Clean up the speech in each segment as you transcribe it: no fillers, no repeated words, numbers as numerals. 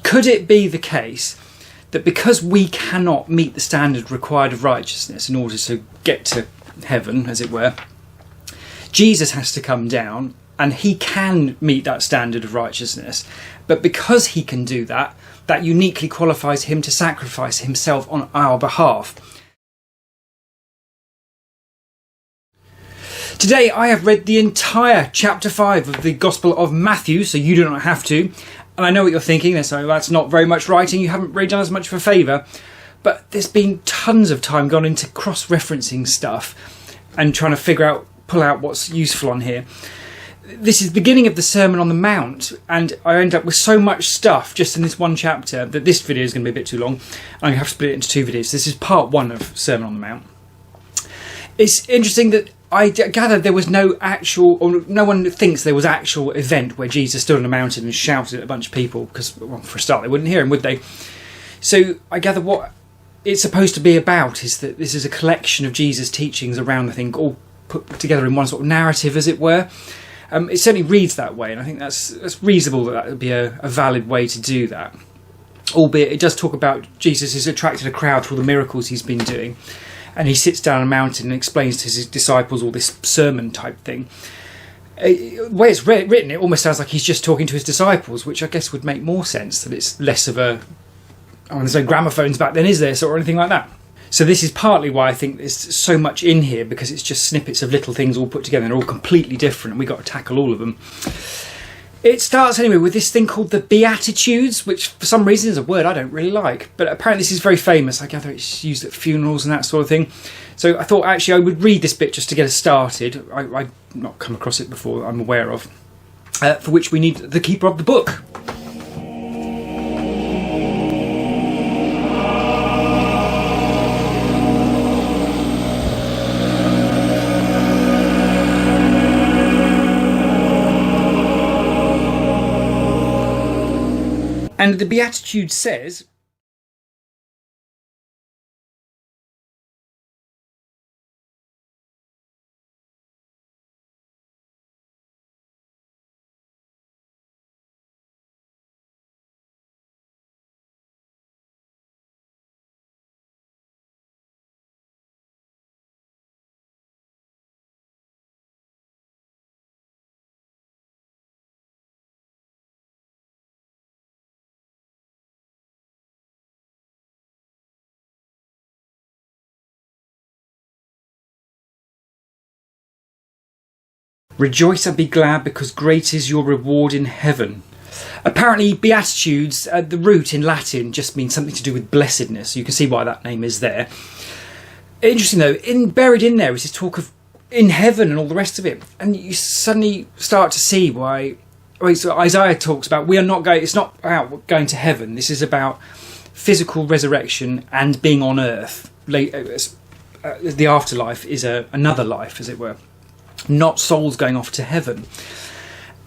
Could it be the case that because we cannot meet the standard required of righteousness in order to get to heaven, as it were, Jesus has to come down and he can meet that standard of righteousness, but because he can do that, that uniquely qualifies him to sacrifice himself on our behalf. Today I have read the entire chapter 5 of the Gospel of Matthew, so you do not have to. And I know what you're thinking, so that's not very much writing, you haven't really done as much of a favour. But there's been tons of time gone into cross-referencing stuff and trying to pull out what's useful on here. This is the beginning of the Sermon on the Mount, and I end up with so much stuff just in this one chapter that this video is going to be a bit too long. I'm going to have to split it into two videos. This is part 1 of Sermon on the Mount. It's interesting that I gather there was no one thinks there was actual event where Jesus stood on a mountain and shouted at a bunch of people, because, well, for a start, they wouldn't hear him, would they? So I gather what it's supposed to be about is that this is a collection of Jesus' teachings around the thing, all put together in one sort of narrative, as it were. It certainly reads that way, and I think that's reasonable that would be a valid way to do that. Albeit it does talk about Jesus has attracted a crowd through the miracles he's been doing. And he sits down on a mountain and explains to his disciples all this sermon type thing. The way it's written, it almost sounds like he's just talking to his disciples, which I guess would make more sense, that it's less of a, there's no gramophones back then, is there, or anything like that. So this is partly why I think there's so much in here, because it's just snippets of little things all put together, and they're all completely different, and we've got to tackle all of them. It starts anyway with this thing called the Beatitudes, which for some reason is a word I don't really like, but apparently this is very famous. I gather it's used at funerals and that sort of thing. So I thought actually I would read this bit just to get us started. I've not come across it before that I'm aware of, for which we need the keeper of the book. And the Beatitude says, "Rejoice and be glad, because great is your reward in heaven." Apparently, Beatitudes, the root in Latin, just means something to do with blessedness. You can see why that name is there. Interesting though, buried in there is this talk of in heaven and all the rest of it. And you suddenly start to see why. So Isaiah talks about it's not about going to heaven. This is about physical resurrection and being on earth. The afterlife is another life, as it were. Not souls going off to heaven.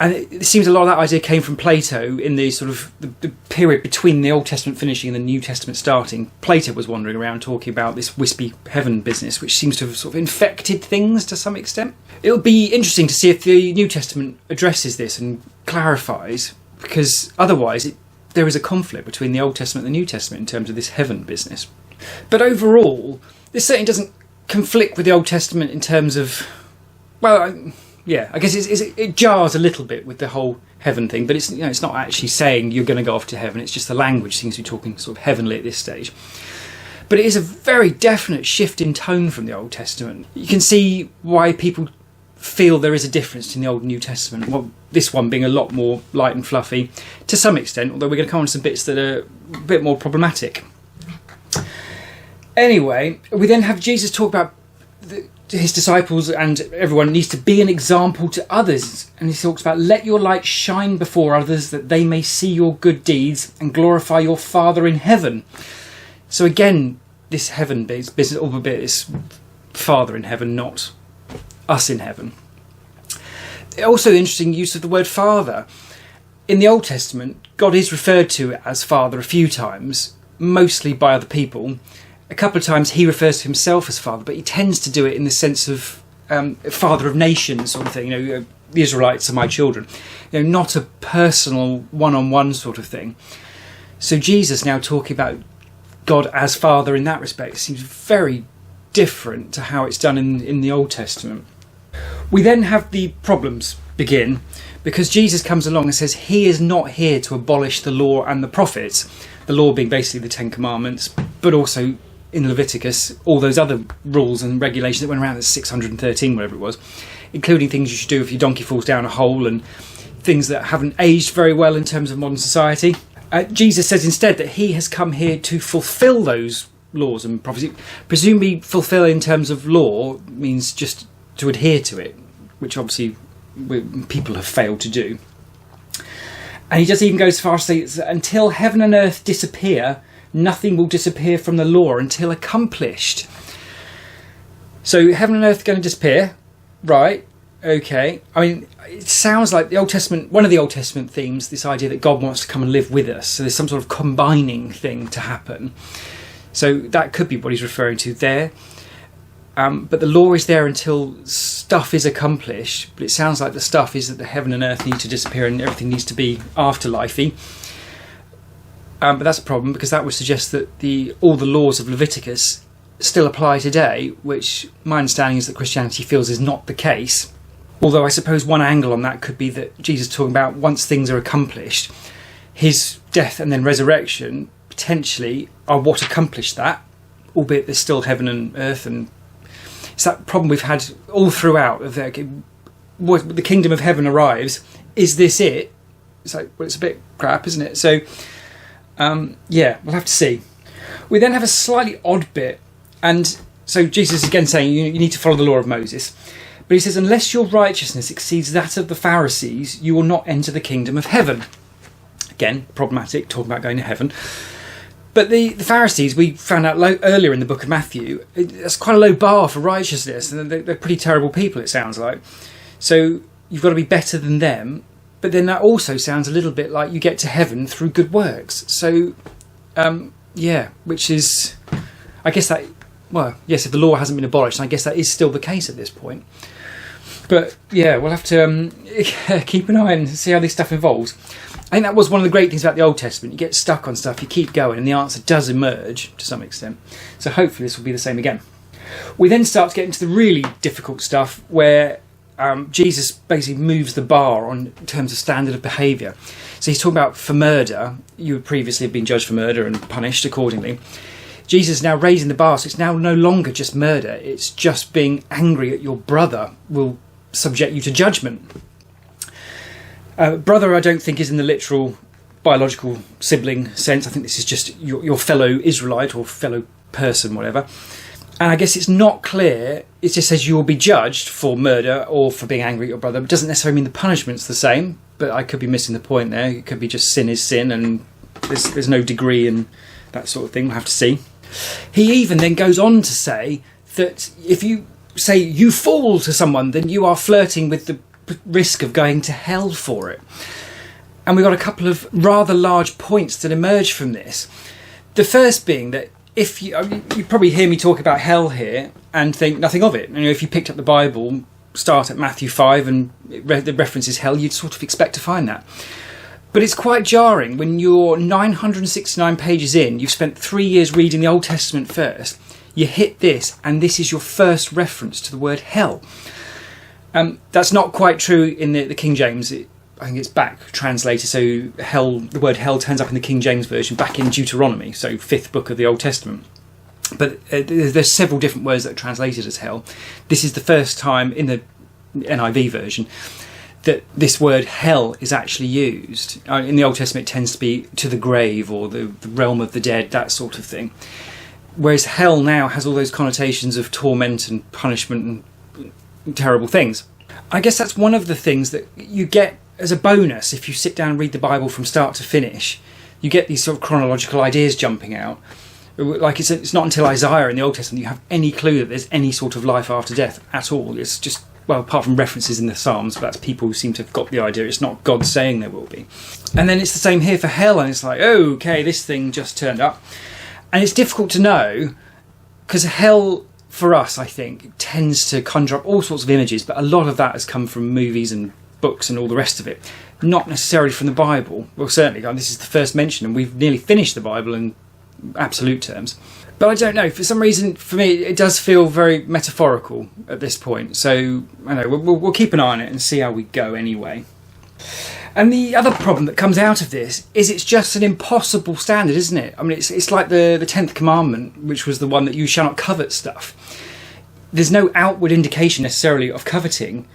And it seems a lot of that idea came from Plato in the sort of the period between the Old Testament finishing and the New Testament starting. Plato was wandering around talking about this wispy heaven business, which seems to have sort of infected things to some extent. It'll be interesting to see if the New Testament addresses this and clarifies, because otherwise there is a conflict between the Old Testament and the New Testament in terms of this heaven business. But overall, this certainly doesn't conflict with the Old Testament in terms of, well, yeah, I guess it jars a little bit with the whole heaven thing, but it's not actually saying you're going to go off to heaven. It's just the language seems to be talking sort of heavenly at this stage. But it is a very definite shift in tone from the Old Testament. You can see why people feel there is a difference between the Old and New Testament. Well, this one being a lot more light and fluffy to some extent, although we're going to come on to some bits that are a bit more problematic. Anyway, we then have Jesus talk about his disciples and everyone needs to be an example to others, and he talks about let your light shine before others that they may see your good deeds and glorify your Father in heaven. So again, this heaven business all a bit is Father in heaven, not us in heaven. Also, interesting use of the word Father. In the Old Testament, God is referred to as Father a few times, mostly by other people. A couple of times he refers to himself as Father, but he tends to do it in the sense of Father of nations sort of thing. The Israelites are my children. Not a personal one-on-one sort of thing. So Jesus now talking about God as Father in that respect seems very different to how it's done in the Old Testament. We then have the problems begin, because Jesus comes along and says he is not here to abolish the law and the prophets, the law being basically the Ten Commandments, but also in Leviticus all those other rules and regulations that went around, at 613 whatever it was, including things you should do if your donkey falls down a hole and things that haven't aged very well in terms of modern society. Jesus says instead that he has come here to fulfill those laws and prophecy. Presumably fulfill in terms of law means just to adhere to it, which obviously people have failed to do. And he just even goes as far as to say, until heaven and earth disappear, nothing will disappear from the law until accomplished. So heaven and earth are going to disappear, right? Okay. I mean, it sounds like the Old Testament, one of the Old Testament themes, this idea that God wants to come and live with us. So there's some sort of combining thing to happen. So that could be what he's referring to there. But the law is there until stuff is accomplished. But it sounds like the stuff is that the heaven and earth need to disappear and everything needs to be afterlifey. But that's a problem, because that would suggest that all the laws of Leviticus still apply today, which my understanding is that Christianity feels is not the case. Although I suppose one angle on that could be that Jesus is talking about once things are accomplished, his death and then resurrection potentially are what accomplished that, albeit there's still heaven and earth. And it's that problem we've had all throughout of the kingdom of heaven arrives. Is this it? It's like, well, it's a bit crap, isn't it? So yeah, we'll have to see. We then have a slightly odd bit, and so Jesus is again saying you need to follow the law of Moses. But he says, unless your righteousness exceeds that of the Pharisees, you will not enter the kingdom of heaven. Again, problematic, talking about going to heaven. But the Pharisees, we found out earlier in the book of Matthew, it's quite a low bar for righteousness, and they're pretty terrible people, it sounds like. So you've got to be better than them. But then that also sounds a little bit like you get to heaven through good works. So, yeah, which is, I guess that, well, yes, if the law hasn't been abolished, I guess that is still the case at this point. But yeah, we'll have to keep an eye and see how this stuff evolves. I think that was one of the great things about the Old Testament. You get stuck on stuff, you keep going, and the answer does emerge to some extent. So hopefully this will be the same again. We then start to get into the really difficult stuff where Jesus basically moves the bar in terms of standard of behaviour. So he's talking about for murder, you would previously have been judged for murder and punished accordingly. Jesus is now raising the bar, so it's now no longer just murder, it's just being angry at your brother will subject you to judgment. Brother, I don't think is in the literal biological sibling sense. I think this is just your fellow Israelite or fellow person, whatever. And I guess it's not clear. It just says you will be judged for murder or for being angry at your brother. It doesn't necessarily mean the punishment's the same, but I could be missing the point there. It could be just sin is sin and there's no degree and that sort of thing. We'll have to see. He even then goes on to say that if you say you fall to someone, then you are flirting with the risk of going to hell for it. And we've got a couple of rather large points that emerge from this. The first being that if you probably hear me talk about hell here and think nothing of it. If you picked up the Bible, start at Matthew 5 and the reference is hell, you'd sort of expect to find that. But it's quite jarring when you're 969 pages in, you've spent 3 years reading the Old Testament first, you hit this and this is your first reference to the word hell. That's not quite true in the King James. I think it's back translated, so hell, the word hell turns up in the King James Version back in Deuteronomy, so 5th book of the Old Testament. But there's several different words that are translated as hell. This is the first time in the NIV version that this word hell is actually used. In the Old Testament it tends to be to the grave or the realm of the dead, that sort of thing. Whereas hell now has all those connotations of torment and punishment and terrible things. I guess that's one of the things that you get as a bonus if you sit down and read the Bible from start to finish. You get these sort of chronological ideas jumping out. Like it's not until Isaiah in the Old Testament you have any clue that there's any sort of life after death at all. It's just, well, apart from references in the Psalms, but that's people who seem to have got the idea. It's not God saying there will be. And then it's the same here for hell, and it's like, oh, okay, this thing just turned up. And it's difficult to know, because hell, for us, I think, tends to conjure up all sorts of images, but a lot of that has come from movies and books and all the rest of it. not necessarily from the Bible. Well, certainly, this is the first mention, and we've nearly finished the Bible in absolute terms. But I don't know, for some reason, for me, it does feel very metaphorical at this point. So, I know, we'll keep an eye on it and see how we go anyway. And the other problem that comes out of this is it's just an impossible standard, isn't it? I mean, it's like the 10th commandment, which was the one that you shall not covet stuff. There's no outward indication necessarily of coveting.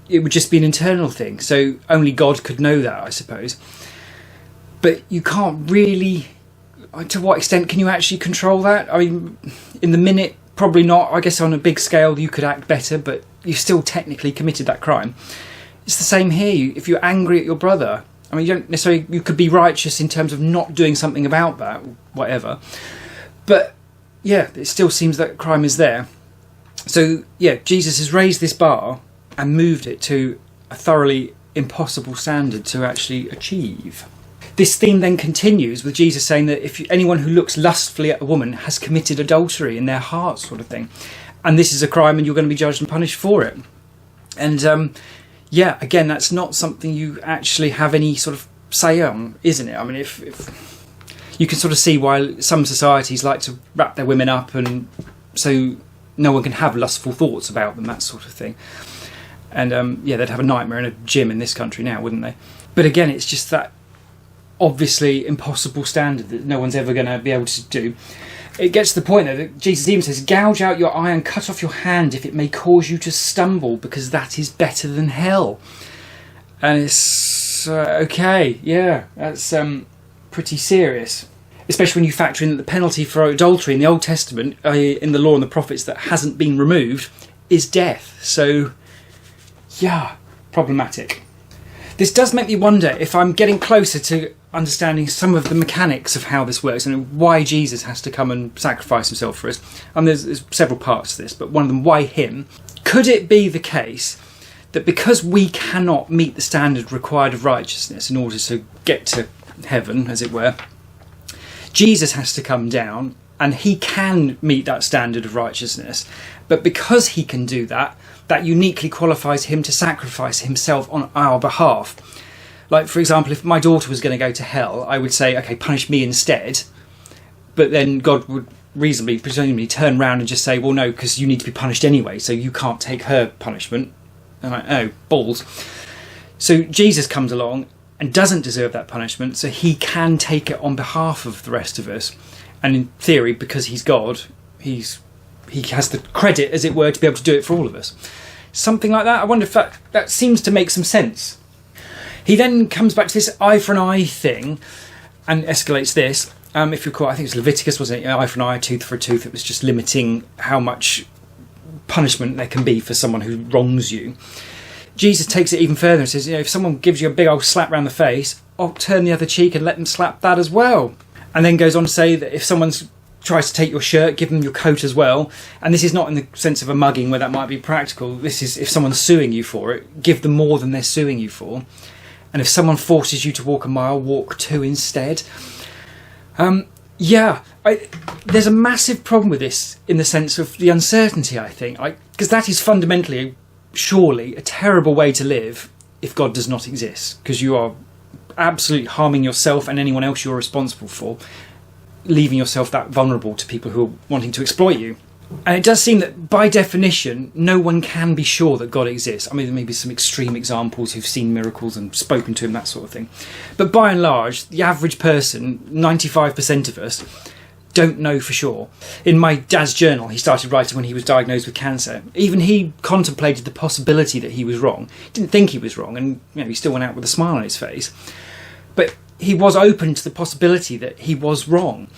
It would just be an internal thing. So only God could know that, I suppose. But you can't really... To what extent can you actually control that? I mean, in the minute, probably not. I guess on a big scale you could act better, but you still technically committed that crime. It's the same here. If you're angry at your brother, I mean, you don't necessarily... You could be righteous in terms of not doing something about that, whatever. But, yeah, it still seems that crime is there. So, yeah, Jesus has raised this bar and moved it to a thoroughly impossible standard to actually achieve. This theme then continues with Jesus saying that if anyone who looks lustfully at a woman has committed adultery in their heart, sort of thing. And this is a crime and you're going to be judged and punished for it. And, yeah, again, that's not something you actually have any sort of say on, isn't it? I mean, if you can sort of see why some societies like to wrap their women up and so no one can have lustful thoughts about them, that sort of thing. And, yeah, they'd have a nightmare in a gym in this country now, wouldn't they? But again, it's just that obviously impossible standard that no one's ever going to be able to do. It gets to the point though that Jesus even says, gouge out your eye and cut off your hand if it may cause you to stumble, because that is better than hell. And it's okay, yeah, that's pretty serious, especially when you factor in that the penalty for adultery in the Old Testament, in the law and the prophets, that hasn't been removed is death. So yeah, problematic. This does make me wonder if I'm getting closer to understanding some of the mechanics of how this works and why Jesus has to come and sacrifice himself for us. And there's several parts to this, but one of them, why him? Could it be the case that because we cannot meet the standard required of righteousness in order to get to heaven, as it were, Jesus has to come down and he can meet that standard of righteousness, but because he can do that, that uniquely qualifies him to sacrifice himself on our behalf. Like, for example, if my daughter was going to go to hell, I would say, okay, punish me instead. But then God would reasonably, presumably, turn around and just say, well, no, because you need to be punished anyway, so you can't take her punishment. And I'm like, oh, balls. So Jesus comes along and doesn't deserve that punishment, so he can take it on behalf of the rest of us. And in theory, because he's God, he has the credit, as it were, to be able to do it for all of us. Something like that. I wonder if that seems to make some sense. He then comes back to this eye for an eye thing and escalates this. If you recall, I think it's Leviticus, wasn't it? Eye for an eye, tooth for a tooth. It was just limiting how much punishment there can be for someone who wrongs you. Jesus takes it even further and says, if someone gives you a big old slap round the face, I'll turn the other cheek and let them slap that as well. And then goes on to say that if someone tries to take your shirt, give them your coat as well. And this is not in the sense of a mugging where that might be practical. This is if someone's suing you for it, give them more than they're suing you for. And if someone forces you to walk a mile, walk 2 instead. There's a massive problem with this in the sense of the uncertainty, I think. Because that is fundamentally, surely, a terrible way to live if God does not exist. Because you are absolutely harming yourself and anyone else you're responsible for, leaving yourself that vulnerable to people who are wanting to exploit you. And it does seem that, by definition, no one can be sure that God exists. I mean, there may be some extreme examples who've seen miracles and spoken to him, that sort of thing. But by and large, the average person, 95% of us, don't know for sure. In my dad's journal, he started writing when he was diagnosed with cancer. Even he contemplated the possibility that he was wrong. He didn't think he was wrong, and he still went out with a smile on his face. But he was open to the possibility that he was wrong.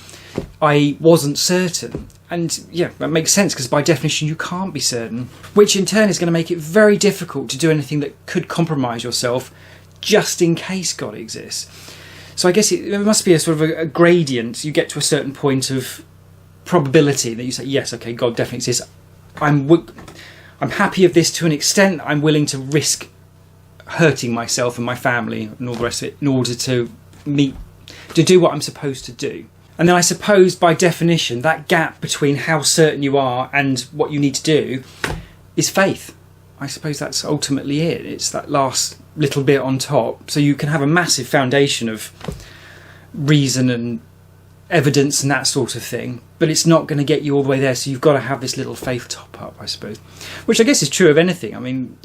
I wasn't certain. And yeah, that makes sense, because by definition you can't be certain, which in turn is going to make it very difficult to do anything that could compromise yourself just in case God exists. So I guess it must be a sort of a gradient. You get to a certain point of probability that you say, yes, okay, God definitely exists. I'm happy of this to an extent. I'm willing to risk hurting myself and my family and all the rest of it in order to do what I'm supposed to do. And then I suppose, by definition, that gap between how certain you are and what you need to do is faith. I suppose that's ultimately it. It's that last little bit on top. So you can have a massive foundation of reason and evidence and that sort of thing, but it's not going to get you all the way there. So you've got to have this little faith top up, I suppose, which I guess is true of anything. I mean,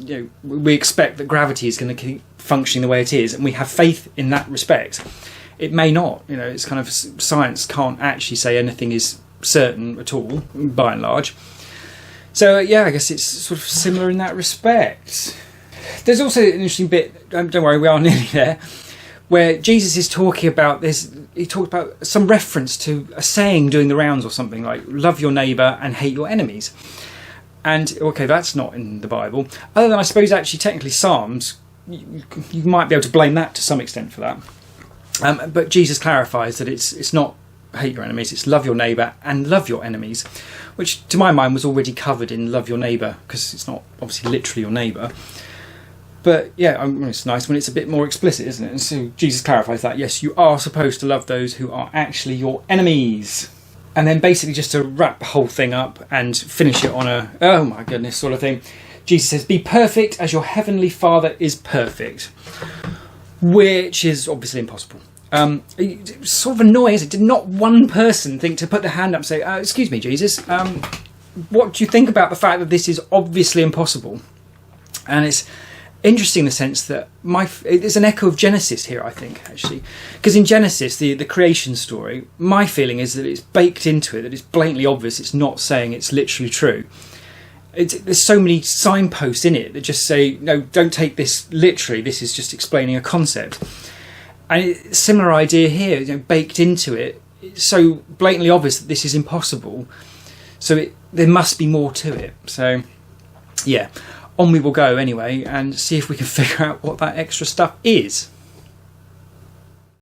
we expect that gravity is going to keep functioning the way it is, and we have faith in that respect. It may not. It's kind of, science can't actually say anything is certain at all, by and large. So yeah, I guess it's sort of similar in that respect. There's also an interesting bit, don't worry, we are nearly there, where Jesus is talking about this. He talked about some reference to a saying doing the rounds or something like, love your neighbour and hate your enemies. And okay, that's not in the Bible, other than I suppose actually technically Psalms. You might be able to blame that to some extent for that, but Jesus clarifies that it's not hate your enemies, it's love your neighbour and love your enemies, which to my mind was already covered in love your neighbour, because it's not obviously literally your neighbour. But yeah, it's nice when it's a bit more explicit, isn't it? And so Jesus clarifies that, yes, you are supposed to love those who are actually your enemies. And then basically, just to wrap the whole thing up and finish it on a, oh my goodness, sort of thing, Jesus says, be perfect as your heavenly Father is perfect, which is obviously impossible. It's sort of annoying, isn't it? Did not one person think to put their hand up and say, excuse me, Jesus, what do you think about the fact that this is obviously impossible? And it's interesting in the sense that there's an echo of Genesis here, I think, actually. Because in Genesis, the creation story, my feeling is that it's baked into it, that it's blatantly obvious, it's not saying it's literally true. There's so many signposts in it that just say, no, don't take this literally, this is just explaining a concept. And similar idea here, baked into it, it's so blatantly obvious that this is impossible, so there must be more to it. So yeah, on we will go anyway and see if we can figure out what that extra stuff is.